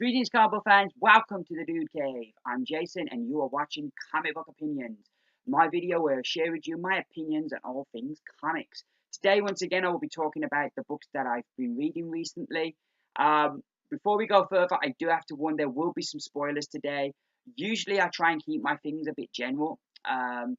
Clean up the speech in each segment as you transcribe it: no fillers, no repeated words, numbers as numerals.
Greetings, comic book fans. Welcome to the Dude Cave. I'm Jason, and you are watching Comic Book Opinions, my video where I share with you my opinions on all things comics. Today, once again, I will be talking about the books that I've been reading recently. Before we go further, I do have to warn there will be some spoilers today. Usually, I try and keep my things a bit general and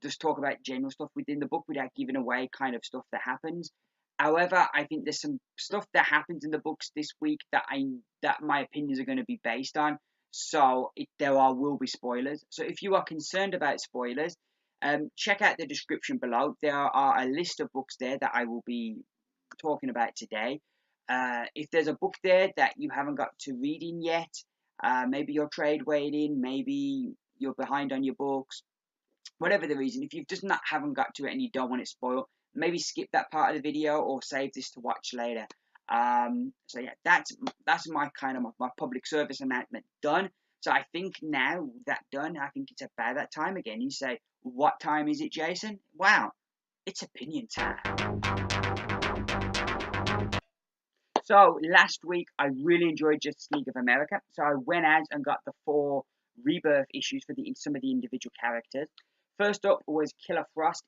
just talk about general stuff within the book without giving away kind of stuff that happens. However, I think there's some stuff that happens in the books this week that my opinions are going to be based on. So will be spoilers. So if you are concerned about spoilers, check out the description below. There are a list of books there that I will be talking about today. If there's a book there that you haven't got to reading yet, maybe you're trade waiting, maybe you're behind on your books, whatever the reason, if you've just haven't got to it and you don't want it spoiled, maybe skip that part of the video or save this to watch later. So yeah, that's my my public service announcement done. So I think now that done, I think it's about that time again. You say, what time is it, Jason? Wow, it's opinion time. So last week I really enjoyed Justice League of America. So I went out and got the 4 Rebirth issues for some of the individual characters. First up was Killer Frost,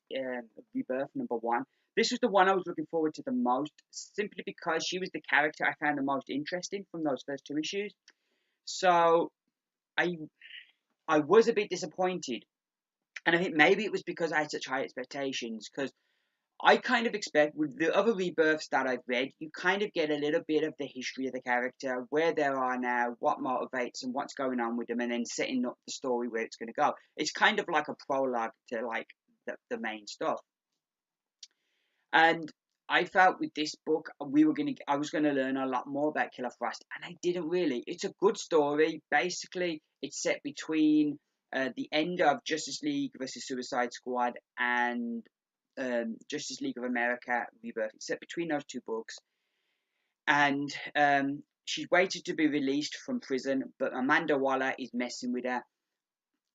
Rebirth #1. This was the one I was looking forward to the most, simply because she was the character I found the most interesting from those first 2 issues. So I was a bit disappointed, and I think maybe it was because I had such high expectations, because I kind of expect with the other Rebirths that I've read, you kind of get a little bit of the history of the character, where they are now, what motivates them, what's going on with them, and then setting up the story where it's going to go. It's kind of like a prologue to like the main stuff. And I felt with this book, I was gonna learn a lot more about Killer Frost, and I didn't really. It's a good story. Basically, it's set between the end of Justice League versus Suicide Squad and Justice League of America Rebirth. It's set between those 2 books, and she's waited to be released from prison, but Amanda Waller is messing with her.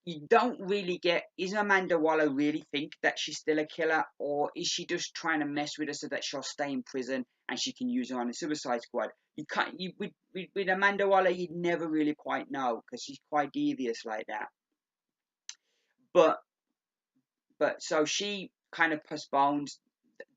You don't really get, is Amanda Waller really think that she's still a killer, or is she just trying to mess with her so that she'll stay in prison and she can use her on the Suicide Squad? You can't, with Amanda Waller, you'd never really quite know, because she's quite devious like that. But so she kind of postpones,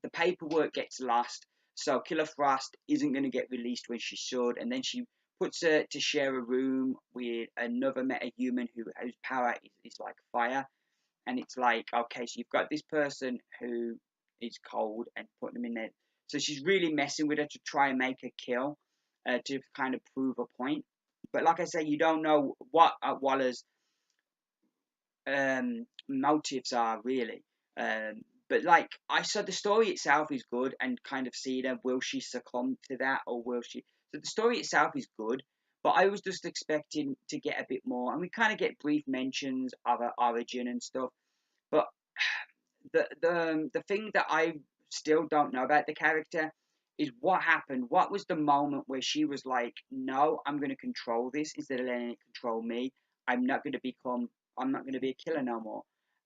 the paperwork gets lost, so Killer Frost isn't going to get released when she should, and then she puts her to share a room with another metahuman whose power is like fire. And it's like, okay, so you've got this person who is cold and putting them in there. So she's really messing with her to try and make her kill, to kind of prove a point. But like I say, you don't know what Waller's motives are really. But like I said, the story itself is good, and kind of see her, will she succumb to that, or will she? So the story itself is good, but I was just expecting to get a bit more, and we kind of get brief mentions of her origin and stuff. But the thing that I still don't know about the character is what happened. What was the moment where she was like, no, I'm going to control this instead of letting it control me. I'm not going to be a killer no more.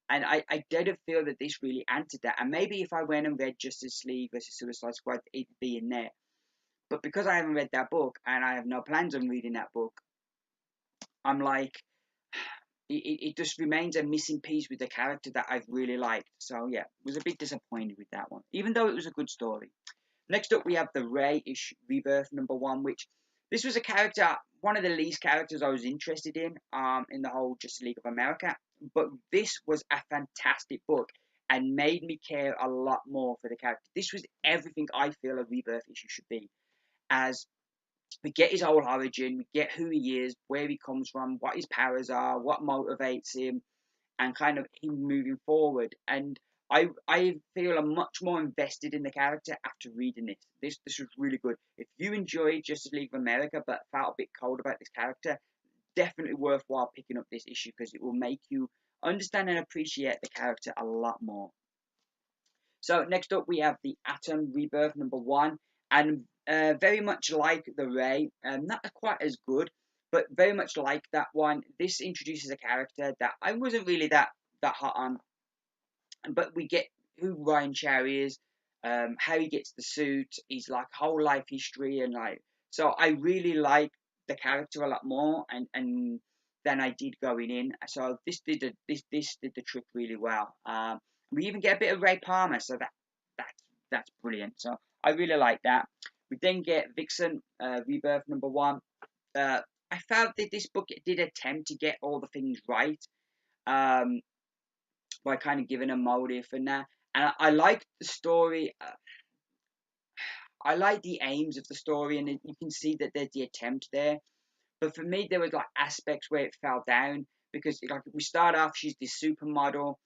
And I didn't feel that this really answered that. And maybe if I went and read Justice League versus Suicide Squad, it'd be in there. But because I haven't read that book, and I have no plans on reading that book, I'm like, it just remains a missing piece with the character that I've really liked. So yeah, was a bit disappointed with that one, even though it was a good story. Next up, we have the Ray-ish Rebirth #1, which this was a character, one of the least characters I was interested in the whole Justice League of America. But this was a fantastic book and made me care a lot more for the character. This was everything I feel a Rebirth issue should be, as we get his whole origin, we get who he is, where he comes from, what his powers are, what motivates him, and kind of him moving forward. And I feel I'm much more invested in the character after reading this. This was really good. If you enjoyed Justice League of America but felt a bit cold about this character, definitely worthwhile picking up this issue, because it will make you understand and appreciate the character a lot more. So next up we have the Atom Rebirth #1, and very much like the Ray, not quite as good, but very much like that one. This introduces a character that I wasn't really that hot on, but we get who Ryan Cherry is, how he gets the suit, his like whole life history, and like, so I really like the character a lot more, and than I did going in. So this did the trick really well. We even get a bit of Ray Palmer, so that's brilliant. So I really like that. We then get Vixen Rebirth #1. Uh, I felt that this book did attempt to get all the things right, um, by kind of giving a motive and that. And I like the story. I like the aims of the story, and you can see that there's the attempt there. But for me, there was like aspects where it fell down because like we start off, she's this supermodel.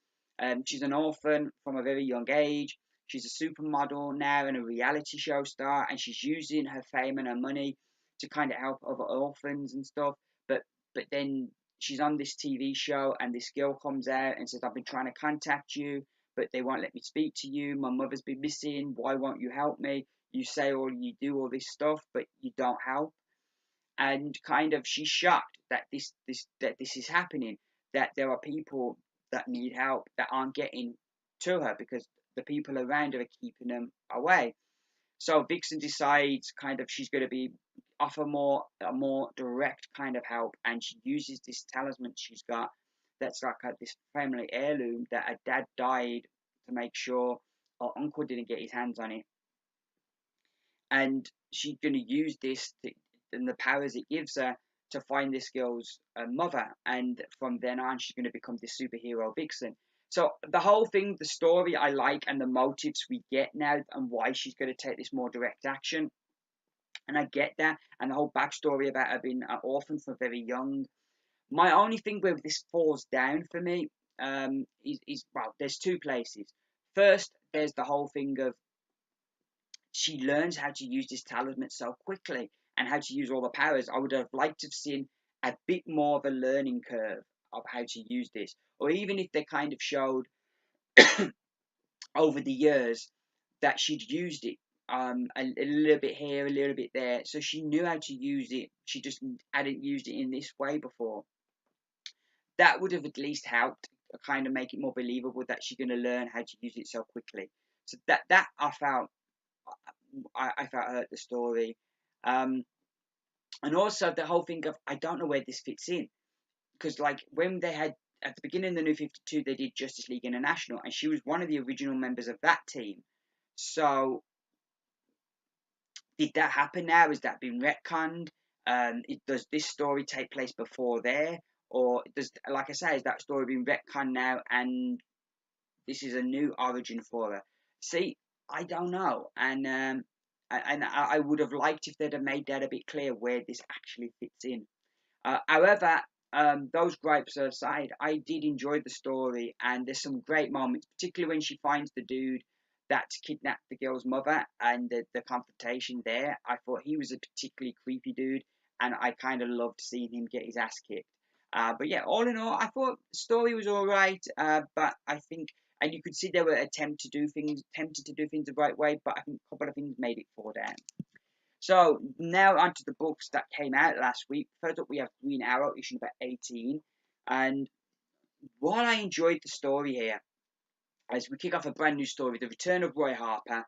She's an orphan from a very young age. She's a supermodel now and a reality show star, and she's using her fame and her money to kind of help other orphans and stuff. But then she's on this TV show, and this girl comes out and says, "I've been trying to contact you, but they won't let me speak to you. My mother's been missing. Why won't you help me? You say you do all this stuff, but you don't help." And kind of she's shocked that this is happening, that there are people that need help that aren't getting to her because the people around her are keeping them away. So Vixen decides kind of she's going to be offer a more direct kind of help, and she uses this talisman she's got that's like this family heirloom that her dad died to make sure her uncle didn't get his hands on it, and she's going to use and the powers it gives her to find this girl's mother, and from then on she's going to become this superhero Vixen. So the whole thing, the story I like, and the motives we get now, and why she's going to take this more direct action, and I get that, and the whole backstory about her being an orphan from very young. My only thing where this falls down for me is well, there's two places. First, there's the whole thing of she learns how to use this talisman so quickly and how to use all the powers. I would have liked to have seen a bit more of a learning curve of how to use this, or even if they kind of showed over the years that she'd used it a little bit here, a little bit there, so she knew how to use it. She just hadn't used it in this way before. That would have at least helped kind of make it more believable that she's going to learn how to use it so quickly. So that I felt hurt the story. Um, and also the whole thing of I don't know where this fits in, because like when they had at the beginning of the New 52, they did Justice League International, and she was one of the original members of that team. So did that happen now? Has that been retconned? Does this story take place before there, or does, like I say, has that story been retconned now, and this is a new origin for her? See, I don't know, and I would have liked if they'd have made that a bit clear where this actually fits in. However, those gripes aside, I did enjoy the story, and there's some great moments, particularly when she finds the dude that's kidnapped the girl's mother, and the confrontation there. I thought he was a particularly creepy dude, and I kind of loved seeing him get his ass kicked. But yeah, all in all, I thought the story was all right, but I think, and you could see they were tempted to do things the right way, but I think a couple of things made it fall down. So now onto the books that came out last week. First up, we have Green Arrow, issue number 18. And while I enjoyed the story here, as we kick off a brand new story, the return of Roy Harper.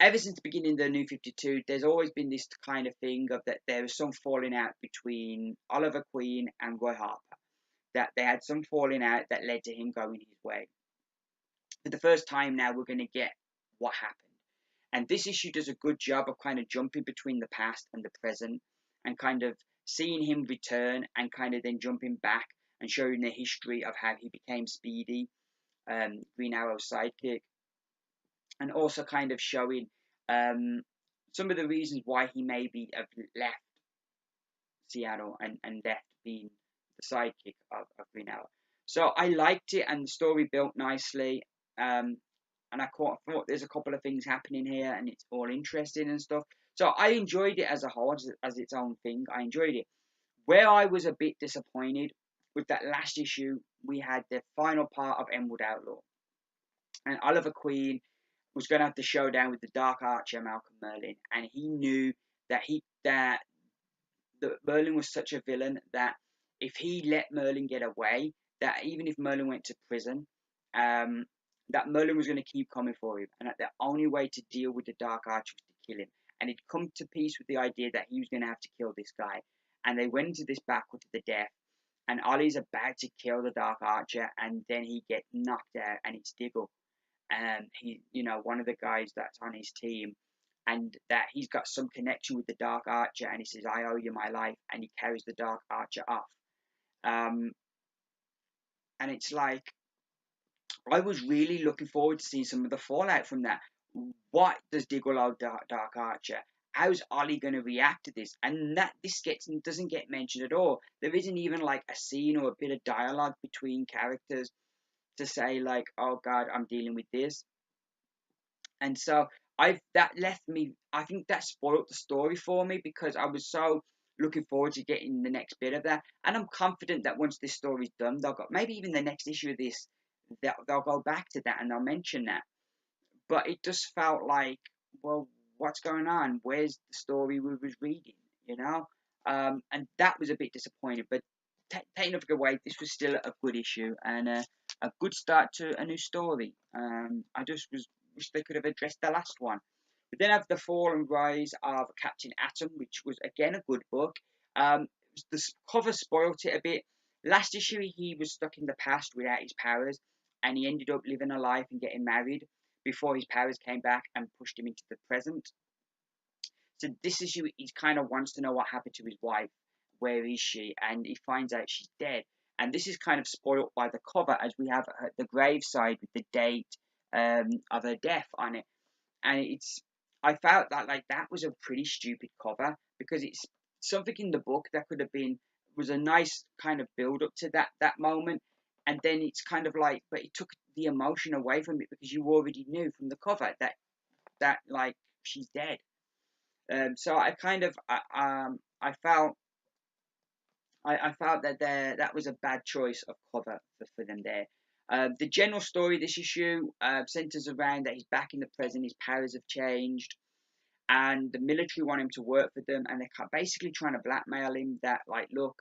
Ever since the beginning of the New 52, there's always been this kind of thing of that there was some falling out between Oliver Queen and Roy Harper. That they had some falling out that led to him going his way. For the first time now, we're going to get what happened. And this issue does a good job of kind of jumping between the past and the present, and kind of seeing him return and kind of then jumping back and showing the history of how he became Speedy, Green Arrow's sidekick, and also kind of showing some of the reasons why he maybe have left Seattle and left being the sidekick of Green Arrow. So I liked it, and the story built nicely. And I thought there's a couple of things happening here, and it's all interesting and stuff. So I enjoyed it as a whole, as its own thing. I enjoyed it. Where I was a bit disappointed with that last issue, we had the final part of Emerald Outlaw, and Oliver Queen was going to have the showdown with the Dark Archer Malcolm Merlin, and he knew that Merlin was such a villain that if he let Merlin get away, that even if Merlin went to prison, that Merlin was going to keep coming for him, and that the only way to deal with the Dark Archer was to kill him. And he'd come to peace with the idea that he was going to have to kill this guy. and they went into this battle to the death. And Ollie's about to kill the Dark Archer, and then he gets knocked out, and it's Diggle, and he, one of the guys that's on his team, and that he's got some connection with the Dark Archer, and he says, "I owe you my life," and he carries the Dark Archer off. Um, and it's like, I was really looking forward to seeing some of the fallout from that. What does Diggle owe Dark Archer? How's Ollie going to react to this? And that this doesn't get mentioned at all. There isn't even like a scene or a bit of dialogue between characters to say like, "Oh God, I'm dealing with this." And so that left me. I think that spoiled the story for me because I was so looking forward to getting the next bit of that. And I'm confident that once this story's done, they'll go, maybe even the next issue of this, they'll go back to that and they'll mention that. But it just felt like, well, what's going on? Where's the story we was reading? You know, and that was a bit disappointing. But taking nothing away, this was still a good issue and a good start to a new story. I just wish they could have addressed the last one. We then have the fall and rise of Captain Atom, which was again a good book. The cover spoilt it a bit. Last issue, he was stuck in the past without his powers, and he ended up living a life and getting married before his powers came back and pushed him into the present. So this issue, he kind of wants to know what happened to his wife. Where is she? And he finds out she's dead. And this is kind of spoilt by the cover, as we have the graveside with the date of her death on it. And I felt that like that was a pretty stupid cover because it's something in the book that could have been was a nice kind of build up to that moment, and then it's kind of like, but it took the emotion away from it because you already knew from the cover that like she's dead. So I kind of I felt I felt that that was a bad choice of cover for them there. The general story of this issue centers around that he's back in the present, his powers have changed, and the military want him to work for them, and they're basically trying to blackmail him that, like, look,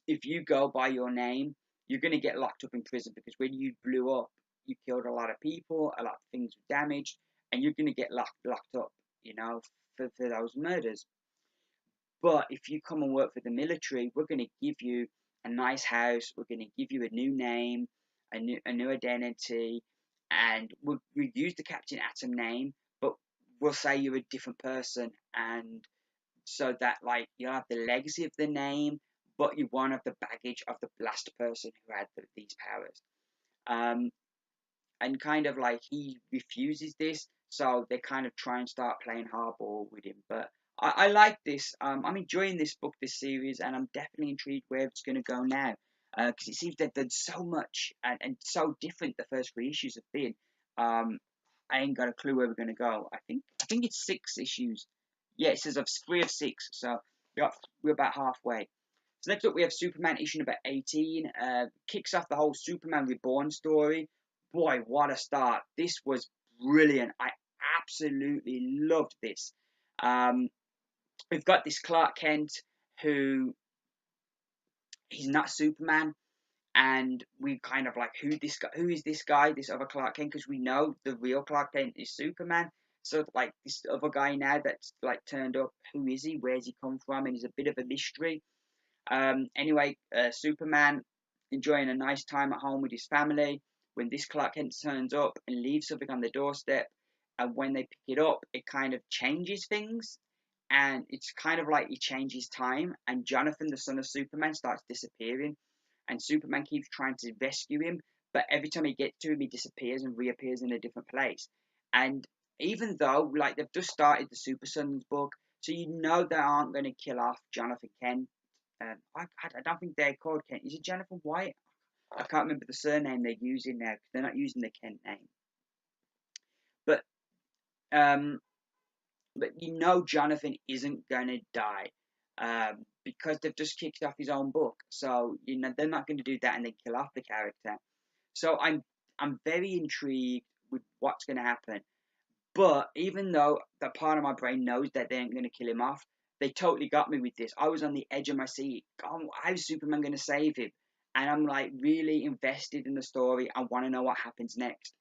if you go by your name, you're going to get locked up in prison because when you blew up, you killed a lot of people, a lot of things were damaged, and you're going to get locked up, for those murders. But if you come and work for the military, we're going to give you a nice house. We're going to give you a new name, a new identity, and we'll use the Captain Atom name, but we'll say you're a different person, and so that like you'll have the legacy of the name, but you won't have the baggage of the last person who had these powers. Um, and kind of like he refuses this, so they kind of try and start playing hardball with him. But I like this. I'm enjoying this book, this series, and I'm definitely intrigued where it's going to go now. Because it seems they've done so much and so different the first three issues have been. Um, I ain't got a clue where we're going to go. I think it's 6 issues. Yeah, it says of 3 of 6, so we're about halfway. So next up we have Superman issue number 18. Kicks off the whole Superman Reborn story. Boy, what a start. This was brilliant. I absolutely loved this. Um, we've got this Clark Kent who he's not Superman, and we kind of like, who is this guy, this other Clark Kent, because we know the real Clark Kent is Superman. So like this other guy now that's like turned up, who is he? Where's he come from? And he's a bit of a mystery. Anyway, Superman enjoying a nice time at home with his family when this Clark Kent turns up and leaves something on the doorstep, and when they pick it up, it kind of changes things, and it's kind of like he changes time, and Jonathan, the son of Superman, starts disappearing, and Superman keeps trying to rescue him, but every time he gets to him, he disappears and reappears in a different place. And even though, like, they've just started the Super Sons book, so you know they aren't going to kill off Jonathan Kent. I don't think they're called Kent. Is it Jonathan White? I can't remember the surname they're using now because they're not using the Kent name. But um, but you know Jonathan isn't gonna die because they've just kicked off his own book. So you know they're not going to do that and then kill off the character. So I'm very intrigued with what's going to happen. But even though that part of my brain knows that they ain't going to kill him off, they totally got me with this. I was on the edge of my seat. Oh, how's Superman going to save him? And I'm like really invested in the story. I want to know what happens next.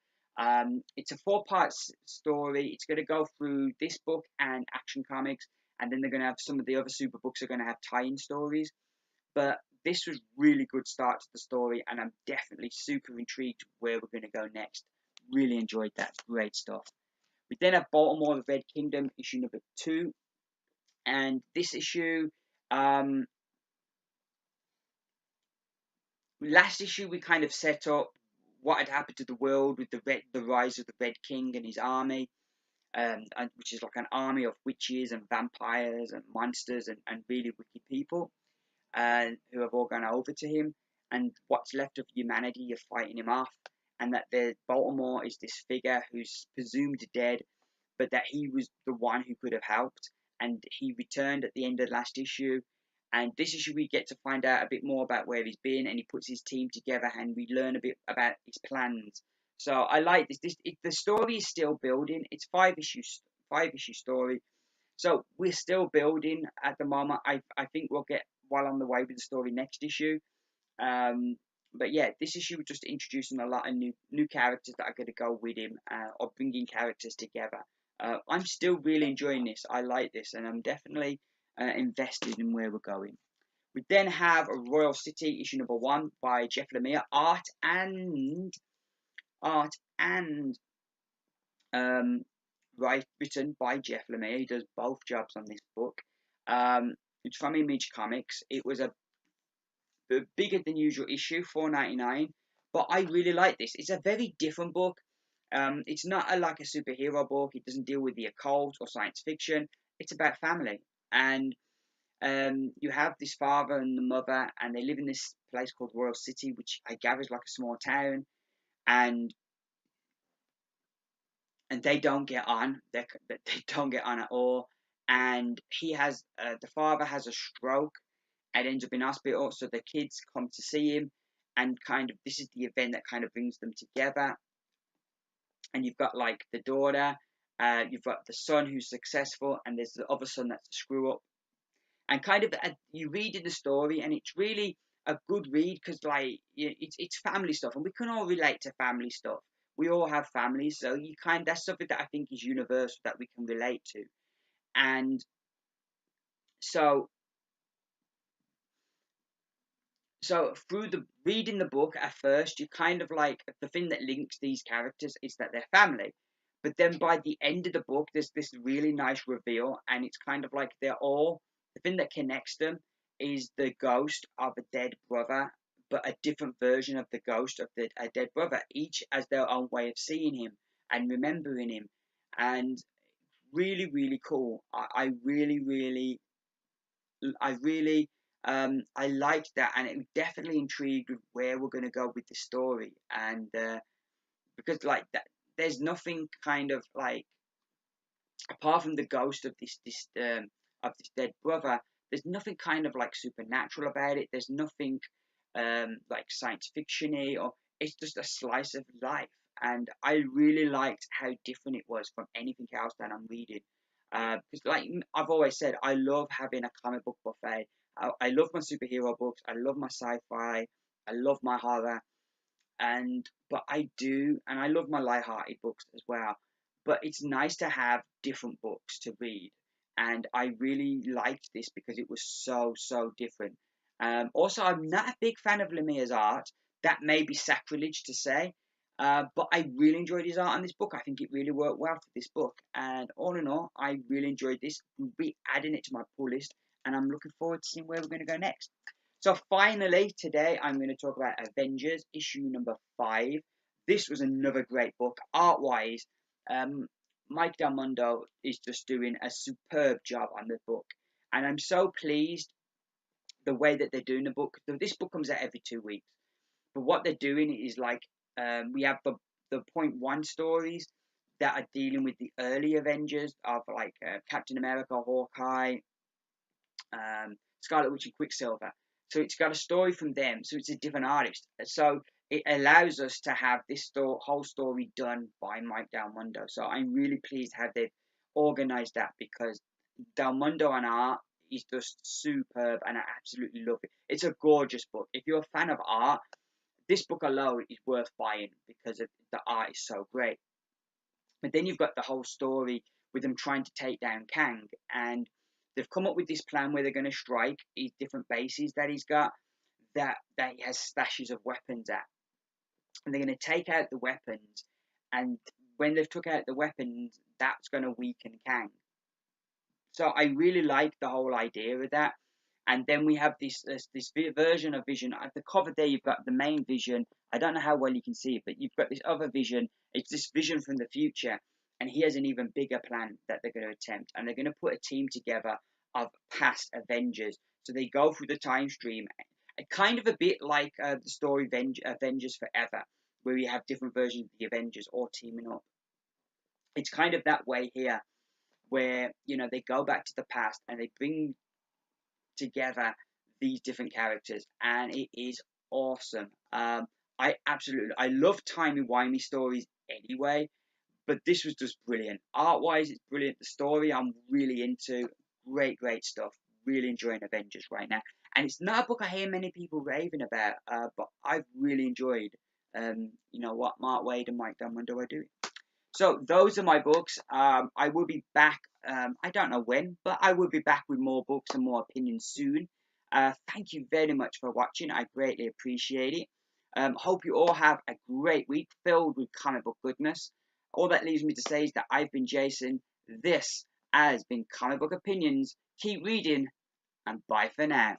It's a 4-part story. It's going to go through this book and Action Comics, and then they're going to have some of the other super books are going to have tie-in stories. But this was really good start to the story, and I'm definitely super intrigued where we're going to go next. Really enjoyed that. Great stuff. We then have Baltimore of Red Kingdom, issue number 2. And this issue, last issue we kind of set up what had happened to the world with the rise of the Red King and his army, which is like an army of witches and vampires and monsters and really wicked people, who have all gone over to him. And what's left of humanity are fighting him off, and that the Baltimore is this figure who's presumed dead, but that he was the one who could have helped, and he returned at the end of last issue. And this issue we get to find out a bit more about where he's been, and he puts his team together, and we learn a bit about his plans. So I like this. The story is still building. It's five issue story. So we're still building at the moment. I think we'll get well on the way with the story next issue. But yeah, this issue was just introducing a lot of new characters that are going to go with him, or bringing characters together. I'm still really enjoying this. I like this, and I'm definitely invested in where we're going. We then have a Royal City issue number 1 by Jeff Lemire, art and written by Jeff Lemire. He does both jobs on this book. It's from Image Comics. It was a bigger than usual issue, $4.99, but I really like this. It's a very different book. It's not like a superhero book. It doesn't deal with the occult or science fiction. It's about family, and you have this father and the mother, and they live in this place called Royal City, which I gather is like a small town, and they don't get on. They don't get on at all. And the father has a stroke and ends up in hospital. So the kids come to see him, and kind of this is the event that kind of brings them together. And you've got like the daughter, you've got the son who's successful, and there's the other son that's a screw up. And kind of you read in the story, and it's really a good read because like it's family stuff, and we can all relate to family stuff. We all have families, so that's something that I think is universal that we can relate to. And so through the reading the book at first, you kind of like the thing that links these characters is that they're family. But then by the end of the book, there's this really nice reveal, and it's kind of like the thing that connects them is the ghost of a dead brother, but a different version of the ghost of a dead brother. Each has their own way of seeing him and remembering him, and really, really cool. I liked that, and it definitely intrigued with where we're going to go with the story, and because like that, there's nothing kind of like apart from the ghost of this dead brother. There's nothing kind of like supernatural about it. There's nothing like science fictiony, or it's just a slice of life, and I really liked how different it was from anything else that I'm reading. Because like I've always said, I love having a comic book buffet. I love my superhero books. I love my sci-fi. I love my horror, but I love my light-hearted books as well. But it's nice to have different books to read, and I really liked this because it was so different. Also, I'm not a big fan of Lemire's art. That may be sacrilege to say, but I really enjoyed his art on this book. I think it really worked well for this book, and all in all, I really enjoyed this. We'll be adding it to my pull list, and I'm looking forward to seeing where we're going to go next. So finally, today I'm going to talk about Avengers issue number 5. This was another great book. Art-wise, Mike Del Mundo is just doing a superb job on the book. And I'm so pleased the way that they're doing the book. This book comes out every 2 weeks. But what they're doing is like, we have the point 1 stories that are dealing with the early Avengers of like Captain America, Hawkeye, Scarlet Witch and Quicksilver. So it's got a story from them. So it's a different artist. So it allows us to have this whole story done by Mike Del Mundo. So I'm really pleased how they've organised that, because Del Mundo on art is just superb, and I absolutely love it. It's a gorgeous book. If you're a fan of art, this book alone is worth buying because the art is so great. But then you've got the whole story with them trying to take down Kang, and they've come up with this plan where they're going to strike these different bases that he's got, that he has stashes of weapons at, and they're going to take out the weapons, and when they've took out the weapons, that's going to weaken Kang. So I really like the whole idea of that. And then we have this version of Vision. At the cover there, you've got the main Vision. I don't know how well you can see it, but you've got this other Vision. It's this Vision from the future, and he has an even bigger plan that they're going to attempt. And they're going to put a team together of past Avengers. So they go through the time stream, kind of a bit like the story Avengers Forever, where you have different versions of the Avengers all teaming up. It's kind of that way here, where they go back to the past and they bring together these different characters, and it is awesome. I love timey-wimey stories anyway, but this was just brilliant. Art-wise, it's brilliant. The story I'm really into. Great stuff. Really enjoying Avengers right now. And it's not a book I hear many people raving about, but I've really enjoyed, what Mark Waid and Mike Dunwoody are doing. So those are my books. I will be back. I don't know when, but I will be back with more books and more opinions soon. Thank you very much for watching. I greatly appreciate it. Hope you all have a great week filled with comic book goodness. All that leaves me to say is that I've been Jason. This has been Comic Book Opinions. Keep reading, and bye for now.